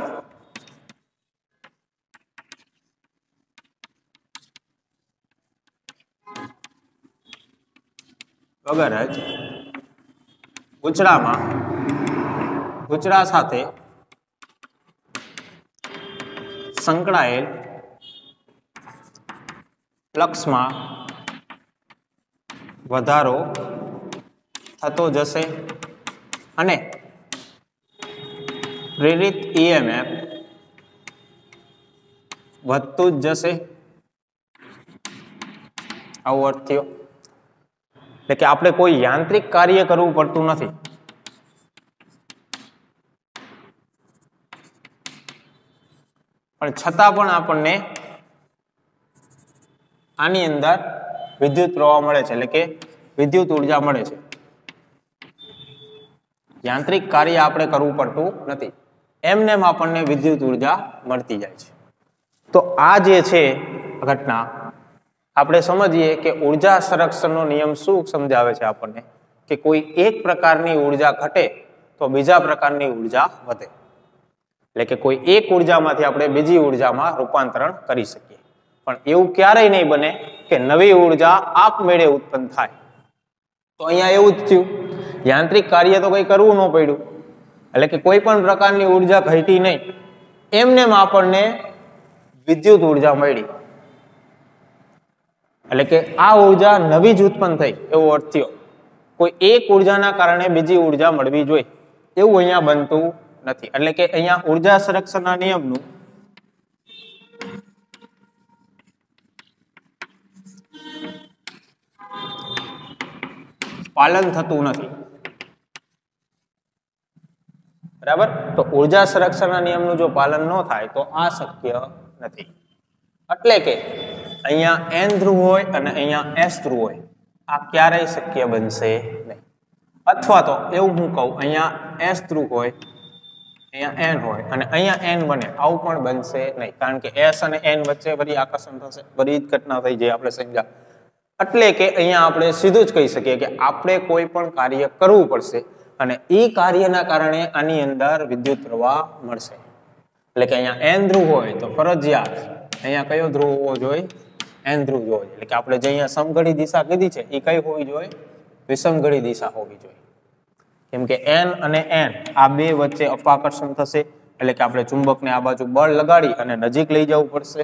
A: જ ગૂંચળા સાથે સંકળાયેલ ફ્લક્સમાં વધારો થતો જશે અને પ્રેરિત ઈએમએફ વધતું જ જશે. આવો અર્થ થયો. એટલે કે આપણે કોઈ યાંત્રિક કાર્ય કરવું પડતું નથી, પણ છતાં પણ આપણને આની અંદર વિદ્યુત પ્રવાહ મળે છે, એટલે કે વિદ્યુત ઉર્જા મળે છે. યાંત્રિક કાર્ય આપણે કરવું પડતું નથી, એમને આપણને વિદ્યુત ઉર્જા મળતી જાય છે. તો આ જે છે ઘટના, આપણે સમજીએ કે ઉર્જા સંરક્ષણનો નિયમ શું સમજાવે છે આપણને, કે કોઈ એક પ્રકારની ઉર્જા ઘટે તો બીજા પ્રકારની ઉર્જા વધે. એટલે કે કોઈ એક ઉર્જામાંથી આપણે બીજી ઉર્જામાં રૂપાંતરણ કરી શકીએ, પણ એવું ક્યારેય નહીં બને કે નવી ઉર્જા આપમેળે ઉત્પન્ન થાય. તો અહીંયા એવું જ થયું, યાંત્રિક કાર્ય તો કંઈ કરવું ન પડ્યું, એટલે કે કોઈ પણ પ્રકારની ઉર્જા ઘટી નહીં, એમને આપણને વિદ્યુત ઉર્જા મળી. એટલે કે આ ઉર્જા નવી જ ઉત્પન્ન થઈ એવો અર્થ થયો. કોઈ એક ઉર્જાના કારણે બીજી ઉર્જા મળવી જોઈએ એવું અહીંયા બનતું નથી. એટલે કે અહીંયા ઉર્જા સંરક્ષણના નિયમનું પાલન થતું નથી, બરાબર. તો ઉર્જા સંરક્ષણના નિયમનું જો પાલન ન થાય તો આ શક્ય નથી. એટલે કે અહીંયા એન ધ્રુવ હોય અને અહીંયા એસ ધ્રુવ હોય, આ ક્યારેય શક્ય બનશે નહીં. અથવા તો એવું હું કહું, અહીંયા એસ ધ્રુવ હોય, અહીંયા એન હોય અને અહીંયા એન બને, આવું પણ બનશે નહીં. કારણ કે એસ અને એન વચ્ચે બધી આકર્ષણ થશે, બધી જ ઘટના થઈ જાય, આપણે સમજ્યા. એટલે કે અહીંયા આપણે સીધું જ કહી શકીએ કે આપણે કોઈ પણ કાર્ય કરવું પડશે અને એ કાર્યના કારણે આની અંદર વિદ્યુત પ્રવાહ મળશે. એટલે કે અહીંયા એન ધ્રુવ હોય તો ફરજિયાત અહીંયા કયો ધ્રુવ હોવો જોઈએ, એન ધ્રુવ હોવો જોઈએ. એટલે કે આપણે જે અહીંયા સમઘડી દિશા કીધી છે એ કઈ હોવી જોઈએ, વિષમઘડી દિશા હોવી જોઈએ. કેમ કે એન અને એન આ બે વચ્ચે અપાકર્ષણ થશે, એટલે કે આપણે ચુંબકને આ બાજુ બળ લગાડી અને નજીક લઈ જવું પડશે,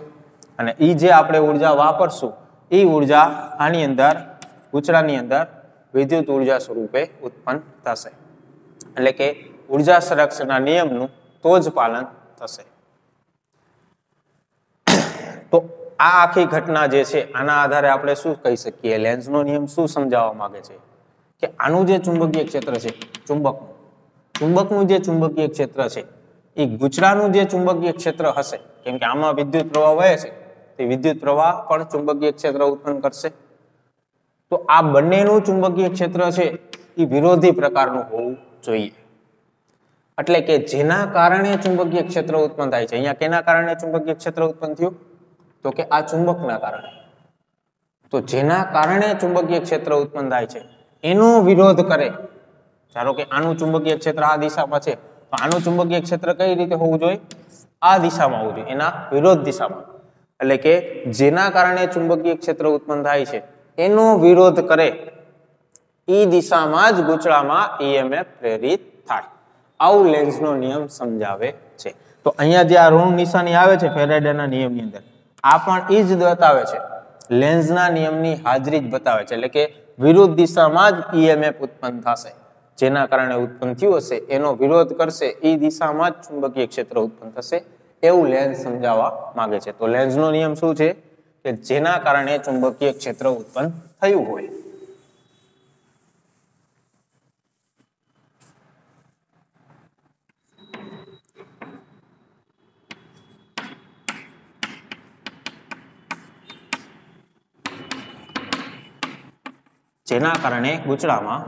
A: અને એ જે આપણે ઉર્જા વાપરશું એ ઉર્જા આની અંદર ગૂંચળાની અંદર વિદ્યુત ઉર્જા સ્વરૂપે ઉત્પન્ન થશે. એટલે કે ઉર્જા સંરક્ષણના નિયમનું તો જ પાલન થશે. તો આ આખી ઘટના જે છે આના આધારે આપણે શું કહી શકીએ, લેન્ઝનો નિયમ શું સમજાવવા માંગે છે કે આનું જે ચુંબકીય ક્ષેત્ર છે, ચુંબકનું જે ચુંબકીય ક્ષેત્ર છે એ ગૂંચળાનું જે ચુંબકીય ક્ષેત્ર હશે, કેમ કે આમાં વિદ્યુત પ્રવાહ વહે છે, તે વિદ્યુત પ્રવાહ પણ ચુંબકીય ક્ષેત્ર ઉત્પન્ન કરશે. તો આ બંનેનું ચુંબકીય ક્ષેત્ર છે એ વિરોધી પ્રકારનું હોવું જોઈએ. એટલે કે જેના કારણે ચુંબકીય ક્ષેત્ર ઉત્પન્ન થાય છે. અહીંયા કેના કારણે ચુંબકીય ક્ષેત્ર ઉત્પન્ન થયું? તો કે આ ચુંબકના કારણે. તો જેના કારણે ચુંબકીય ક્ષેત્ર ઉત્પન્ન થાય છે એનો વિરોધ કરે. ધારો કે આનું ચુંબકીય ક્ષેત્ર આ દિશામાં છે, તો આનું ચુંબકીય ક્ષેત્ર કઈ રીતે હોવું જોઈએ? આ દિશામાં હોવું જોઈએ, એના વિરોધ દિશામાં. એટલે કે જેના કારણે ચુંબકીય ક્ષેત્ર ઉત્પન્ન થાય છે એનો વિરોધ કરે એ દિશામાં જ ગૂંચળામાં EMF પ્રેરિત થાય. આવું લેન્ઝનો નિયમ સમજાવે છે. તો અહીંયા જે આ ઋણ નિશાની આવે છે ફેરાડેના નિયમની અંદર, આ પણ એ જ બતાવે છે, લેન્ઝના નિયમની હાજરી જ બતાવે છે. એટલે કે વિરુદ્ધ દિશામાં જ EMF ઉત્પન્ન થશે. જેના કારણે ઉત્પન્ન થયું હશે એનો વિરોધ કરશે એ દિશામાં જ ચુંબકીય ક્ષેત્ર ઉત્પન્ન થશે, એવું લેન્ઝ સમજાવવા માંગે છે. તો લેન્ઝનો નિયમ શું છે? કે જેના કારણે ચુંબકીય ક્ષેત્ર ઉત્પન્ન થયું હોય. જેના કારણે ગૂંચળામાં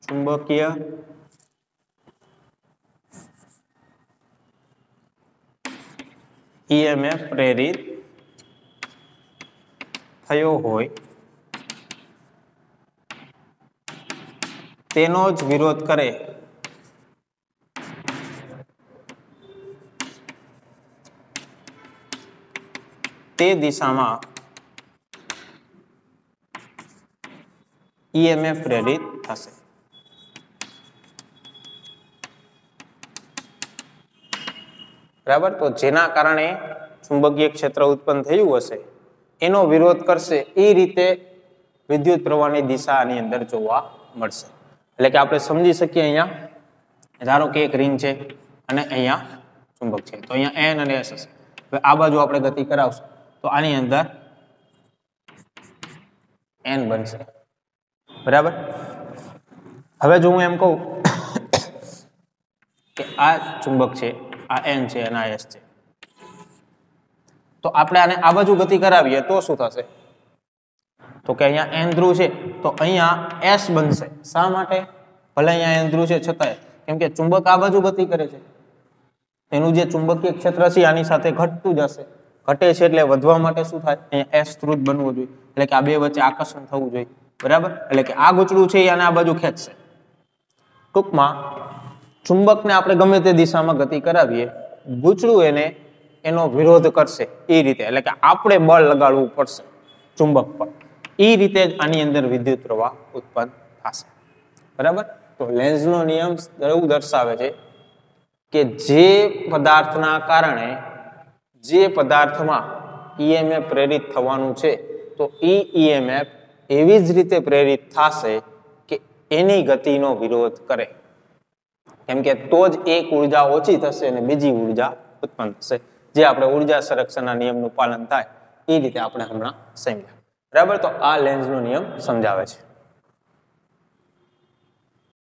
A: ચુંબકીય EMF પ્રેરિત થયો હોય તેનો જ વિરોધ કરે તે દિશામાં EMF પ્રેરિત થશે. બરાબર. તો જેના કારણે ચુંબકીય ક્ષેત્ર ઉત્પન્ન થયું હશે એનો વિરોધ કરશે એ રીતે વિદ્યુત પ્રવાહની દિશા આની અંદર જોવા મળશે. એટલે કે આપણે સમજી શકીએ, અહીંયા ધારો કે એક રિંગ છે અને અહીંયા ચુંબક છે, તો અહીંયા N અને S હશે. હવે આ બાજુ આપણે ગતિ કરાવશું તો આની અંદર N બનશે. બરાબર. હવે જો હું એમ કહું કે આ ચુંબક છે, આ N છે અને આ S છે, તો આપણે આને આ બાજુ ગતિ કરાવીએ તો શું થશે? તો કે અહીંયા N ધ્રુવ છે તો અહીંયા S બનશે. શા માટે? ભલે અહીંયા N ધ્રુવ છે છતાંય, કેમ કે ચુંબક આ બાજુ ગતિ કરે છે, એનું જે ચુંબકીય ક્ષેત્ર છે આની સાથે ઘટતું જશે. ઘટે છે એટલે વધવા માટે શું થાય? અહીંયા S ધ્રુવ બનવું જોઈએ. એટલે કે આ બે વચ્ચે આકર્ષણ થવું જોઈએ. બરાબર. એટલે કે આ ગૂંચળું છે એ આને આ બાજુ ખેંચશે. ટૂંકમાં ચુંબકને આપણે ગમે તે દિશામાં ગતિ કરાવીએ, ગૂંચળું એનો વિરોધ કરશે એ રીતે. એટલે કે આપણે બળ લગાડવું પડશે ચુંબક પર. એ રીતે જ આની અંદર વિદ્યુત પ્રવાહ ઉત્પન્ન થશે. બરાબર. તો લેન્ઝનો નિયમ એવું દર્શાવે છે કે જે પદાર્થના કારણે જે પદાર્થમાં EMF પ્રેરિત થવાનું છે તો એ EMF એવી જ રીતે પ્રેરિત થશે કે એની ગતિનો વિરોધ કરે. કેમ કે તો જ એક ઉર્જા ઓછી થશે અને બીજી ઉર્જા ઉત્પન્ન થશે. જે આપણે ઉર્જા સંરક્ષણના નિયમનું પાલન થાય એ રીતે આપણે હમણાં સમજ્યા. બરાબર. તો આ લેન્ઝનો નિયમ સમજાવે છે.